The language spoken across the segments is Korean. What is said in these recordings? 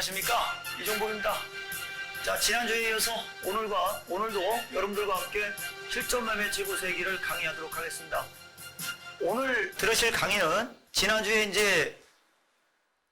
안녕하십니까, 이종복입니다. 자, 지난주에 이어서 오늘도 여러분들과 함께 실전 매매 최고 세기를 강의하도록 하겠습니다. 오늘 들으실 강의는 지난주에 이제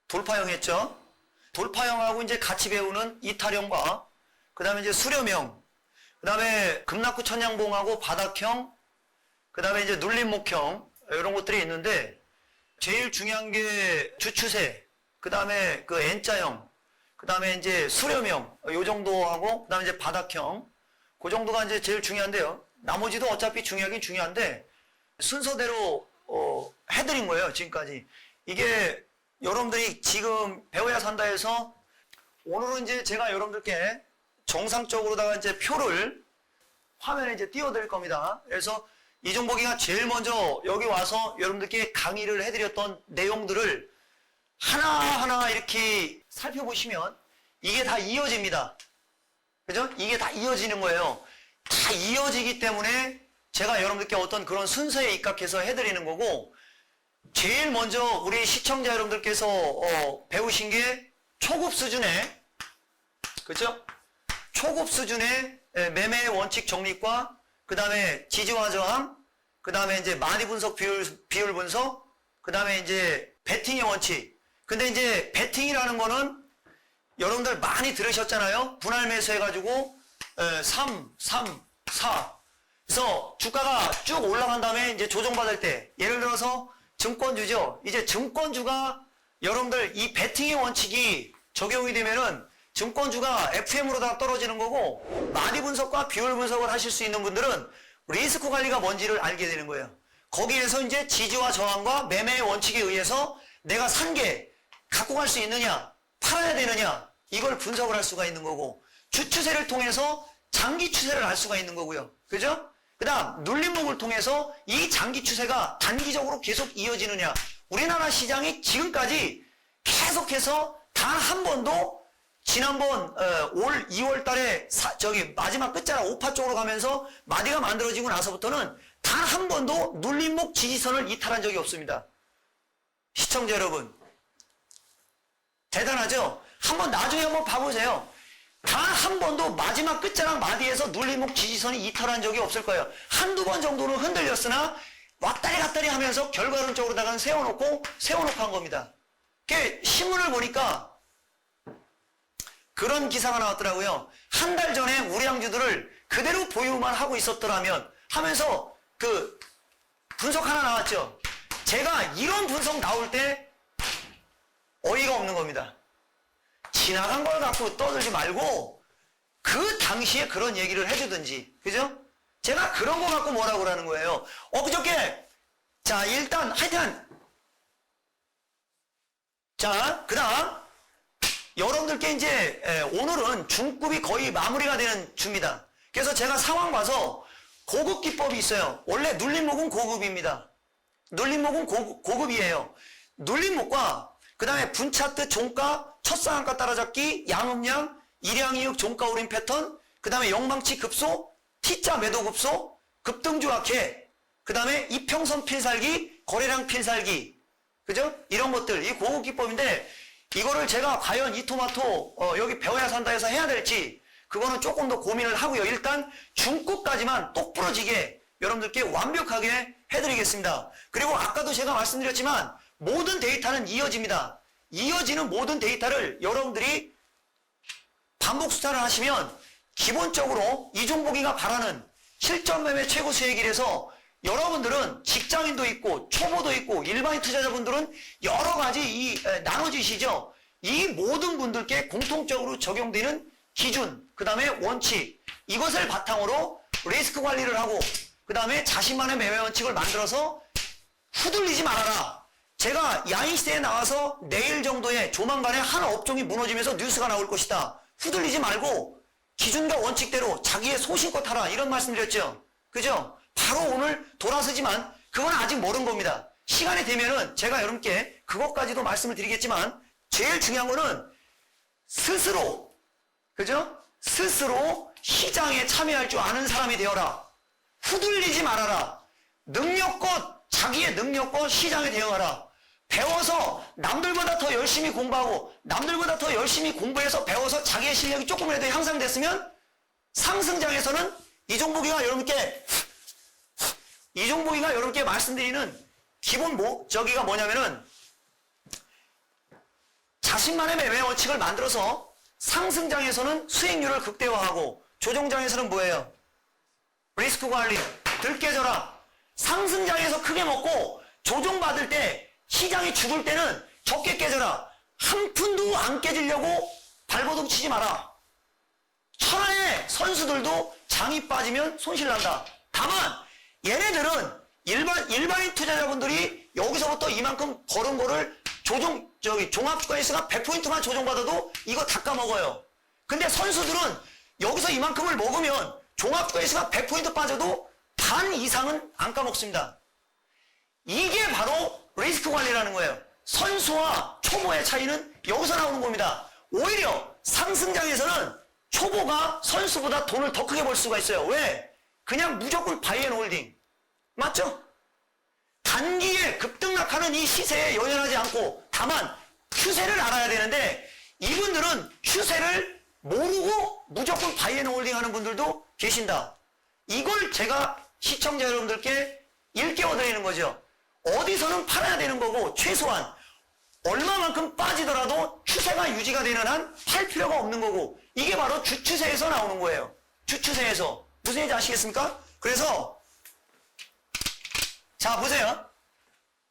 돌파형 했죠. 돌파형하고 이제 같이 배우는 이탈형과 그 다음에 이제 수렴형, 그 다음에 급락후 천양봉하고 바닥형, 그 다음에 이제 눌림목형, 이런 것들이 있는데, 제일 중요한 게 주추세, 그 다음에 그 N자형, 그 다음에 이제 수렴형, 요 정도하고, 그 다음에 이제 바닥형, 그 정도가 이제 제일 중요한데요. 나머지도 어차피 중요하긴 중요한데, 순서대로, 해드린 거예요, 지금까지. 이게 여러분들이 지금 배워야 산다 해서, 오늘은 이제 제가 여러분들께 정상적으로다가 이제 표를 화면에 이제 띄워드릴 겁니다. 그래서 이종복이가 제일 먼저 여기 와서 여러분들께 강의를 해드렸던 내용들을 하나하나 이렇게 살펴보시면 이게 다 이어집니다. 그죠? 이게 다 이어지는 거예요. 다 이어지기 때문에 제가 여러분들께 어떤 그런 순서에 입각해서 해드리는 거고, 제일 먼저 우리 시청자 여러분들께서 배우신 게 초급 수준의, 그죠? 초급 수준의 매매의 원칙 정립과 그 다음에 지지와 저항, 그 다음에 이제 마디 분석, 비율 분석, 그 다음에 이제 베팅의 원칙. 근데 이제 베팅이라는 거는 여러분들 많이 들으셨잖아요. 분할 매수 해가지고 3, 3, 4. 그래서 주가가 쭉 올라간 다음에 이제 조정받을 때, 예를 들어서 증권주죠. 이제 증권주가 여러분들 이 베팅의 원칙이 적용이 되면은 증권주가 FM으로다가 떨어지는 거고, 마디 분석과 비율 분석을 하실 수 있는 분들은 리스크 관리가 뭔지를 알게 되는 거예요. 거기에서 이제 지지와 저항과 매매의 원칙에 의해서 내가 산 게 갖고 갈 수 있느냐, 팔아야 되느냐, 이걸 분석을 할 수가 있는 거고, 주추세를 통해서 장기 추세를 알 수가 있는 거고요. 그죠? 그 다음 눌림목을 통해서 이 장기 추세가 단기적으로 계속 이어지느냐. 우리나라 시장이 지금까지 계속해서 단 한 번도 지난번 올 2월 달에 마지막 끝자락 5파 쪽으로 가면서 마디가 만들어지고 나서부터는 단 한 번도 눌림목 지지선을 이탈한 적이 없습니다. 시청자 여러분, 대단하죠? 나중에 한번 봐보세요. 단 한 번도 마지막 끝자락 마디에서 눌림목 지지선이 이탈한 적이 없을 거예요. 한두 번 정도는 흔들렸으나 왔다리 갔다리 하면서 결과론적으로다가 세워놓고 한 겁니다. 신문을 보니까 그런 기사가 나왔더라고요. 한 달 전에 우량주들을 그대로 보유만 하고 있었더라면 하면서 그 분석 하나 나왔죠. 제가 이런 분석 나올 때 어이가 없는 겁니다. 지나간 걸 갖고 떠들지 말고 그 당시에 그런 얘기를 해주든지, 그죠? 제가 그런 거 갖고 뭐라고 그러는 거예요. 그저께, 자, 일단, 하여튼, 자, 그 다음, 여러분들께 이제, 오늘은 중급이 거의 마무리가 되는 주입니다. 그래서 제가 상황 봐서 고급 기법이 있어요. 원래 눌림목은 고급입니다. 눌림목은 고급이에요. 눌림목과, 그 다음에 분차트, 종가, 첫상한가 따라잡기, 양음량, 일양이육, 종가 올인 패턴, 그 다음에 영망치 급소, T자 매도 급소, 급등주 악해, 그 다음에 이평선 필살기, 거래량 필살기, 그죠? 이런 것들, 이 고급 기법인데, 이거를 제가 과연 이 토마토, 여기 배워야 산다 해서 해야 될지, 그거는 조금 더 고민을 하고요. 일단 중급까지만 똑부러지게 여러분들께 완벽하게 해드리겠습니다. 그리고 아까도 제가 말씀드렸지만, 모든 데이터는 이어집니다. 이어지는 모든 데이터를 여러분들이 반복 수사를 하시면 기본적으로 이종복이가 바라는 실전 매매 최고 수익일에서 여러분들은 직장인도 있고 초보도 있고 일반인 투자자분들은 여러 가지 나눠지시죠. 이 모든 분들께 공통적으로 적용되는 기준, 그 다음에 원칙, 이것을 바탕으로 리스크 관리를 하고 그 다음에 자신만의 매매 원칙을 만들어서 후들리지 말아라. 제가 야인시대에 나와서 내일 정도에 조만간에 한 업종이 무너지면서 뉴스가 나올 것이다. 후들리지 말고 기준과 원칙대로 자기의 소신껏 하라. 이런 말씀드렸죠. 그죠? 바로 오늘 돌아서지만 그건 아직 모르는 겁니다. 시간이 되면은 제가 여러분께 그것까지도 말씀을 드리겠지만 제일 중요한 거는 스스로, 그죠? 스스로 시장에 참여할 줄 아는 사람이 되어라. 후들리지 말아라. 능력껏, 자기의 능력껏 시장에 대응하라. 배워서 남들보다 더 열심히 공부하고 남들보다 더 열심히 공부해서 배워서 자기의 실력이 조금이라도 향상됐으면 상승장에서는 이종복이가 여러분께 말씀드리는 기본 저기가 뭐냐면은 자신만의 매매 원칙을 만들어서 상승장에서는 수익률을 극대화하고 조정장에서는 뭐예요? 리스크 관리, 들깨져라. 상승장에서 크게 먹고 조정받을 때 시장이 죽을 때는 적게 깨져라. 한 푼도 안 깨지려고 발버둥 치지 마라. 천하의 선수들도 장이 빠지면 손실난다. 다만 얘네들은 일반인 투자자분들이 여기서부터 이만큼 벌은 거를 종합주가지수가 100포인트만 조정받아도 이거 다 까먹어요. 근데 선수들은 여기서 이만큼을 먹으면 종합주가지수가 100포인트 빠져도 반 이상은 안 까먹습니다. 이게 바로 리스크 관리라는 거예요. 선수와 초보의 차이는 여기서 나오는 겁니다. 오히려 상승장에서는 초보가 선수보다 돈을 더 크게 벌 수가 있어요. 왜? 그냥 무조건 바이앤홀딩. 맞죠? 단기에 급등락하는 이 시세에 연연하지 않고 다만 추세를 알아야 되는데 이분들은 추세를 모르고 무조건 바이앤홀딩 하는 분들도 계신다. 이걸 제가 시청자 여러분들께 일깨워드리는 거죠. 어디서는 팔아야 되는 거고 최소한 얼마만큼 빠지더라도 추세가 유지가 되는 한 팔 필요가 없는 거고 이게 바로 주추세에서 나오는 거예요. 주추세에서. 무슨 얘기인지 아시겠습니까? 그래서 자 보세요.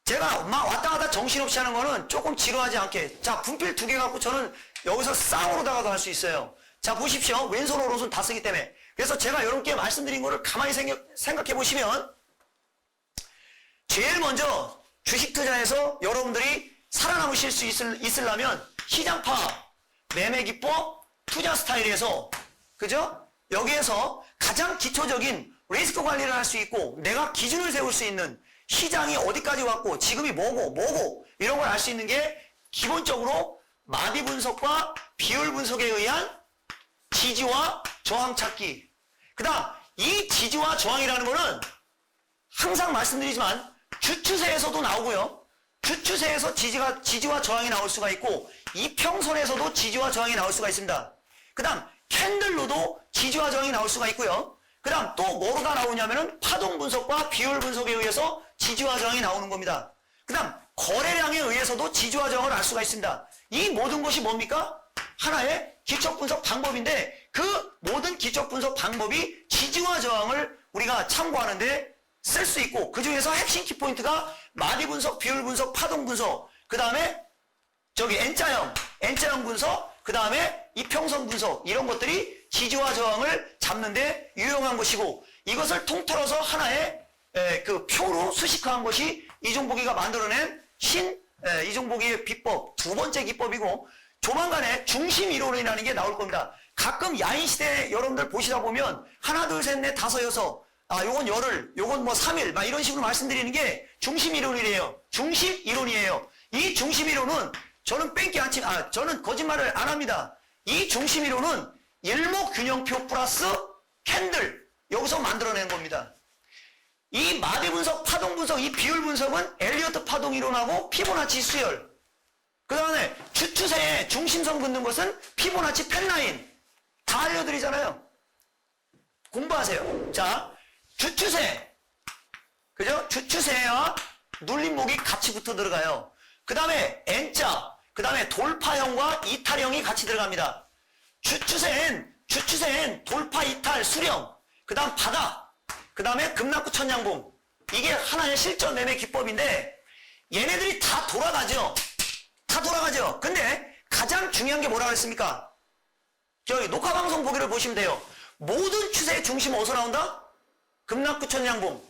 제가 막 왔다 갔다 정신없이 하는 거는 조금 지루하지 않게 자 분필 2개 갖고 저는 여기서 쌍으로다가도 할 수 있어요. 자 보십시오. 왼손 오른손 다 쓰기 때문에 그래서 제가 여러분께 말씀드린 거를 가만히 생각해 보시면 제일 먼저 주식 투자에서 여러분들이 살아남으실 수 있으려면 시장 파악, 매매 기법, 투자 스타일에서 그죠? 여기에서 가장 기초적인 리스크 관리를 할 수 있고 내가 기준을 세울 수 있는 시장이 어디까지 왔고 지금이 뭐고 이런 걸 알 수 있는 게 기본적으로 마디 분석과 비율 분석에 의한 지지와 저항 찾기. 그 다음 이 지지와 저항이라는 거는 항상 말씀드리지만 주추세에서도 나오고요. 주추세에서 지지와 저항이 나올 수가 있고 이평선에서도 지지와 저항이 나올 수가 있습니다. 그 다음 캔들로도 지지와 저항이 나올 수가 있고요. 그 다음 또 뭐가 나오냐면은 파동 분석과 비율 분석에 의해서 지지와 저항이 나오는 겁니다. 그 다음 거래량에 의해서도 지지와 저항을 알 수가 있습니다. 이 모든 것이 뭡니까? 하나의 기초 분석 방법인데 그 모든 기초 분석 방법이 지지와 저항을 우리가 참고하는데 쓸 수 있고 그 중에서 핵심 키포인트가 마디 분석, 비율 분석, 파동 분석 그 다음에 N자형 분석 그 다음에 이평선 분석 이런 것들이 지지와 저항을 잡는데 유용한 것이고 이것을 통틀어서 하나의 그 표로 수식화한 것이 이종복이가 만들어낸 이종복이의 비법 두 번째 기법이고 조만간에 중심 이론이라는 게 나올 겁니다. 가끔 야인시대 여러분들 보시다 보면 하나 둘 셋 넷 다섯 여섯 요건 열흘 요건 뭐 3일 막 이런 식으로 말씀드리는 게 중심 이론이래요. 중심 이론이에요. 이 중심 이론은 저는 저는 거짓말을 안 합니다. 이 중심 이론은 일목균형표 플러스 캔들 여기서 만들어낸 겁니다. 이 마디 분석, 파동 분석, 이 비율 분석은 엘리어트 파동 이론하고 피보나치 수열 그 다음에 주추세에 중심선 긋는 것은 피보나치 펜라인 다 알려드리잖아요. 공부하세요. 자 주추세 그죠? 주추세와 눌림목이 같이 붙어 들어가요. 그 다음에 N자 그 다음에 돌파형과 이탈형이 같이 들어갑니다. 주추세엔 돌파, 이탈, 수령 그 다음 바닥 그 다음에 급락구 천냥봉 이게 하나의 실전 매매 기법인데 얘네들이 다 돌아가죠. 근데 가장 중요한 게 뭐라고 했습니까? 저기 녹화방송 보기를 보시면 돼요. 모든 추세의 중심은 어디서 나온다? 급락구 천냥봉.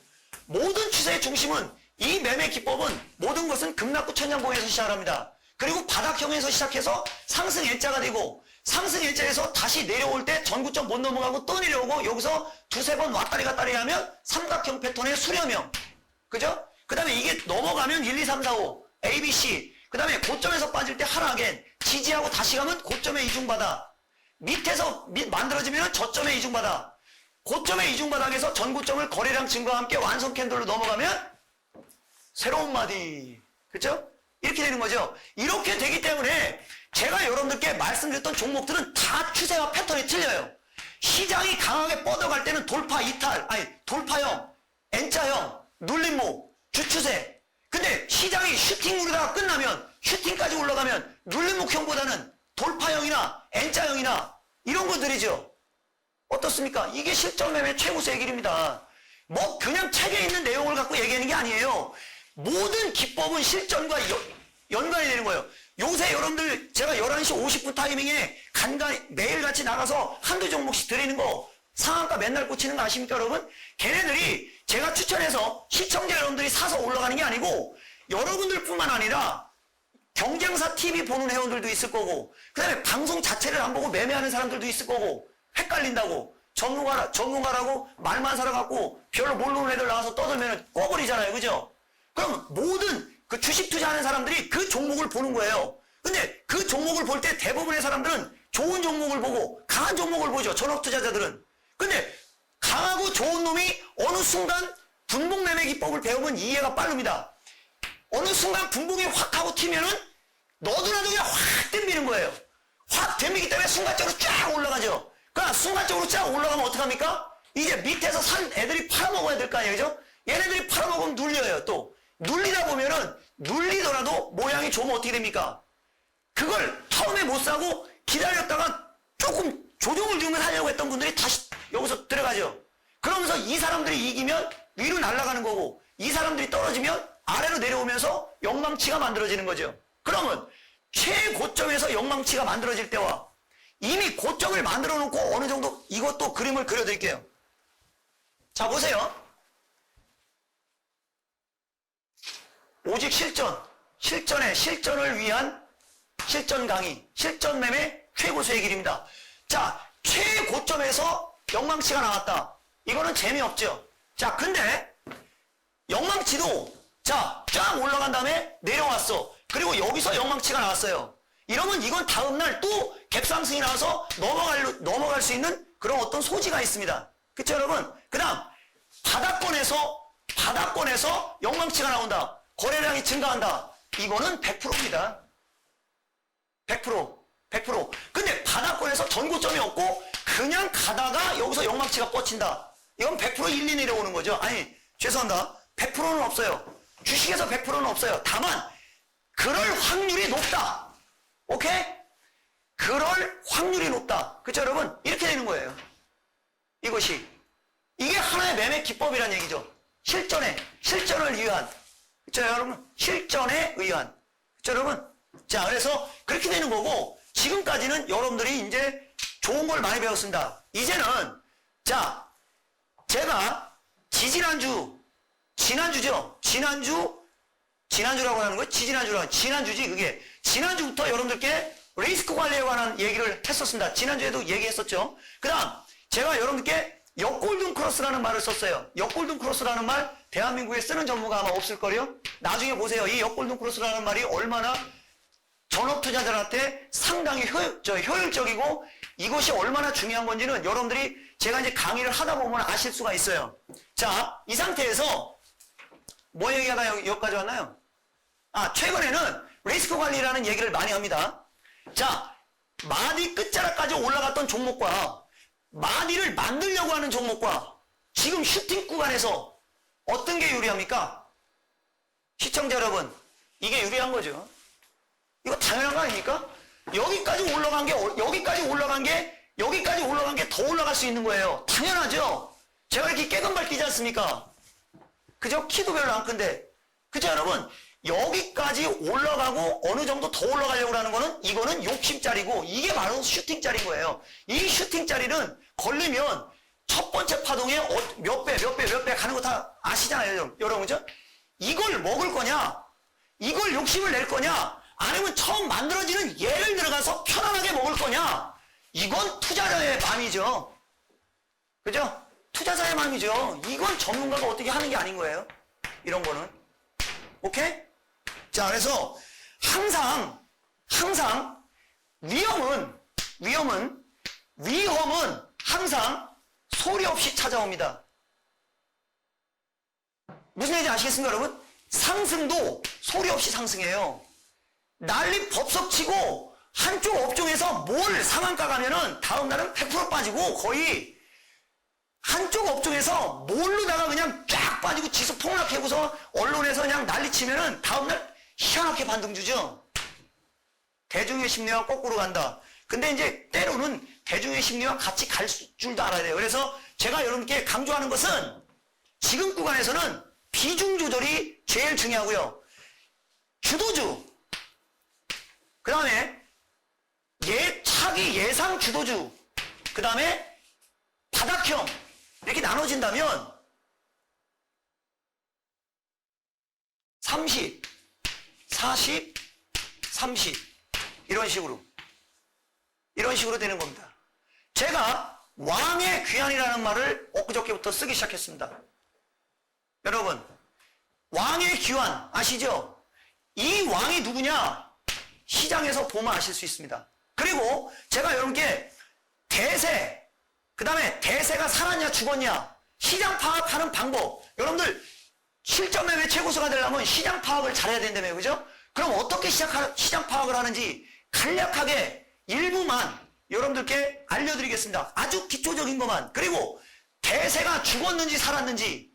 모든 추세의 중심은 이 매매 기법은 모든 것은 급락구 천냥봉에서 시작합니다. 그리고 바닥형에서 시작해서 상승 N자가 되고 상승 N자에서 다시 내려올 때 전구점 못 넘어가고 또 내려오고 여기서 두세 번 왔다리 갔다리 하면 삼각형 패턴의 수렴형. 그죠? 그 다음에 이게 넘어가면 1, 2, 3, 4, 5 A, B, C 그 다음에 고점에서 빠질 때 하락엔 지지하고 다시 가면 고점에 이중바닥 밑에서 만들어지면 저점에 이중바닥 고점의 이중바닥에서 전고점을 거래량 증가와 함께 완성 캔들로 넘어가면 새로운 마디. 그쵸? 이렇게 되는 거죠. 이렇게 되기 때문에 제가 여러분들께 말씀드렸던 종목들은 다 추세와 패턴이 틀려요. 시장이 강하게 뻗어갈 때는 돌파 이탈, 아니 돌파형, N자형, 눌림목, 주추세. 근데 시장이 슈팅 누르다가 끝나면, 슈팅까지 올라가면 눌림목형보다는 돌파형이나 N자형이나 이런 것들이죠. 어떻습니까? 이게 실전 매매 최고수의 길입니다. 뭐 그냥 책에 있는 내용을 갖고 얘기하는 게 아니에요. 모든 기법은 실전과 연관이 되는 거예요. 요새 여러분들 제가 11시 50분 타이밍에 간간히 매일같이 나가서 한두 종목씩 드리는 거 상한가 맨날 꽂히는 거 아십니까 여러분? 걔네들이 제가 추천해서 시청자 여러분들이 사서 올라가는 게 아니고 여러분들 뿐만 아니라 경쟁사 TV 보는 회원들도 있을 거고 그 다음에 방송 자체를 안 보고 매매하는 사람들도 있을 거고 헷갈린다고 전문가라고 말만 살아갖고 별로 모르는 애들 나와서 떠들면 꺼버리잖아요. 그죠? 그럼 모든 그 주식 투자하는 사람들이 그 종목을 보는 거예요. 근데 그 종목을 볼 때 대부분의 사람들은 좋은 종목을 보고 강한 종목을 보죠. 전업 투자자들은. 근데 강하고 좋은 놈이 어느 순간 분봉 매매 기법을 배우면 이해가 빠릅니다. 어느 순간 분봉이 확 하고 튀면은 너도나도 그냥 확 댐비는 거예요. 확 댐비기 때문에 순간적으로 쫙 올라가죠. 그러니까 순간적으로 쫙 올라가면 어떡합니까? 이제 밑에서 산 애들이 팔아먹어야 될 거 아니에요. 그죠? 얘네들이 팔아먹으면 눌려요. 또 눌리다 보면은 눌리더라도 모양이 좋으면 어떻게 됩니까? 그걸 처음에 못 사고 기다렸다가 조금 조정을 주면 하려고 했던 분들이 다시 여기서 들어가죠. 그러면서 이 사람들이 이기면 위로 날아가는 거고 이 사람들이 떨어지면 아래로 내려오면서 영망치가 만들어지는 거죠. 그러면 최고점에서 영망치가 만들어질 때와 이미 고점을 만들어 놓고 어느 정도 이것도 그림을 그려드릴게요. 자 보세요. 오직 실전을 위한 실전 강의, 실전 매매 최고수의 길입니다. 자, 최고점에서 영망치가 나왔다. 이거는 재미없죠. 자, 근데 영망치도 자, 쫙 올라간 다음에 내려왔어. 그리고 여기서 영망치가 나왔어요. 이러면 이건 다음날 또 갭상승이 나와서 넘어갈 수 있는 그런 어떤 소지가 있습니다. 그쵸, 여러분? 그 다음, 바닥권에서 영망치가 나온다. 거래량이 증가한다. 이거는 100%입니다. 100%. 근데 바닥권에서 전고점이 없고 그냥 가다가 여기서 영망치가 뻗친다. 이건 100% 일리 내려오는 거죠. 아니, 죄송합니다. 100%는 없어요. 주식에서 100%는 없어요. 다만 그럴 확률이 높다. 오케이? 그럴 확률이 높다. 그쵸, 여러분? 이렇게 되는 거예요. 이게 하나의 매매 기법이란 얘기죠. 실전을 위한. 그쵸, 여러분? 실전에 의한. 그쵸, 여러분? 자, 그래서 그렇게 되는 거고, 지금까지는 여러분들이 이제 좋은 걸 많이 배웠습니다. 이제는, 자, 제가 지난주죠? 지난주라고 하는 거예요? 지난주지, 그게. 지난주부터 여러분들께 리스크 관리에 관한 얘기를 했었습니다. 지난주에도 얘기했었죠. 그 다음, 제가 여러분들께 역골든 크로스라는 말을 썼어요. 역골든 크로스라는 말, 대한민국에 쓰는 전무가 아마 없을걸요? 나중에 보세요. 이 역골든 크로스라는 말이 얼마나 전업 투자자들한테 상당히 효율적이고 이것이 얼마나 중요한 건지는 여러분들이 제가 이제 강의를 하다 보면 아실 수가 있어요. 자, 이 상태에서 뭐 얘기하다 여기까지 왔나요? 아, 최근에는 리스크 관리라는 얘기를 많이 합니다. 자, 마디 끝자락까지 올라갔던 종목과 마디를 만들려고 하는 종목과 지금 슈팅 구간에서 어떤 게 유리합니까? 시청자 여러분, 이게 유리한 거죠. 이거 당연한 거 아닙니까? 여기까지 올라간 게 더 올라갈 수 있는 거예요. 당연하죠. 제가 이렇게 깨금발 뛰지 않습니까? 그죠? 키도 별로 안 큰데. 그죠, 여러분? 여기까지 올라가고 어느 정도 더 올라가려고 하는 거는 이거는 욕심짜리고 이게 바로 슈팅짜리인 거예요. 이 슈팅짜리는 걸리면 첫 번째 파동에 몇 배 가는 거 다 아시잖아요, 여러분. 그죠? 이걸 먹을 거냐? 이걸 욕심을 낼 거냐? 아니면 처음 만들어지는 얘를 들어가서 편안하게 먹을 거냐? 이건 투자자의 마음이죠. 그죠? 투자자의 마음이죠. 이건 전문가가 어떻게 하는 게 아닌 거예요. 이런 거는. 오케이? 자, 그래서 항상 위험은 항상 소리 없이 찾아옵니다. 무슨 얘기인지 아시겠습니까, 여러분? 상승도 소리 없이 상승해요. 난리 법석치고 한쪽 업종에서 뭘 상한가 가면은 다음날은 100% 빠지고 거의 한쪽 업종에서 몰르다가 그냥 쫙 빠지고 지수 폭락하고서 언론에서 그냥 난리치면은 다음날 희한하게 반등주죠. 대중의 심리와 거꾸로 간다. 근데 이제 때로는 대중의 심리와 같이 갈 줄도 알아야 돼요. 그래서 제가 여러분께 강조하는 것은 지금 구간에서는 비중 조절이 제일 중요하고요. 주도주, 그 다음에 차기 예상 주도주, 그 다음에 바닥형 이렇게 나눠진다면 30, 40, 30 이런 식으로 되는 겁니다. 제가 왕의 귀환이라는 말을 엊그저께부터 쓰기 시작했습니다. 여러분, 왕의 귀환 아시죠? 이 왕이 누구냐? 시장에서 보면 아실 수 있습니다. 그리고 제가 여러분께 대세, 그 다음에 대세가 살았냐 죽었냐 시장 파악하는 방법, 여러분들 실전 매매 최고수가 되려면 시장 파악을 잘해야 된다며요. 그죠? 그럼 어떻게 시장 파악을 하는지 간략하게 일부만 여러분들께 알려드리겠습니다. 아주 기초적인 것만. 그리고 대세가 죽었는지 살았는지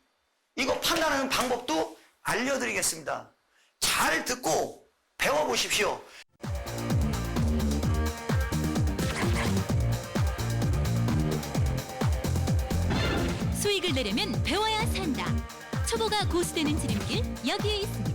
이거 판단하는 방법도 알려드리겠습니다. 잘 듣고 배워보십시오. 수익을 내려면 배워야 산다. 초보가 고수되는 지름길 여기에 있습니다.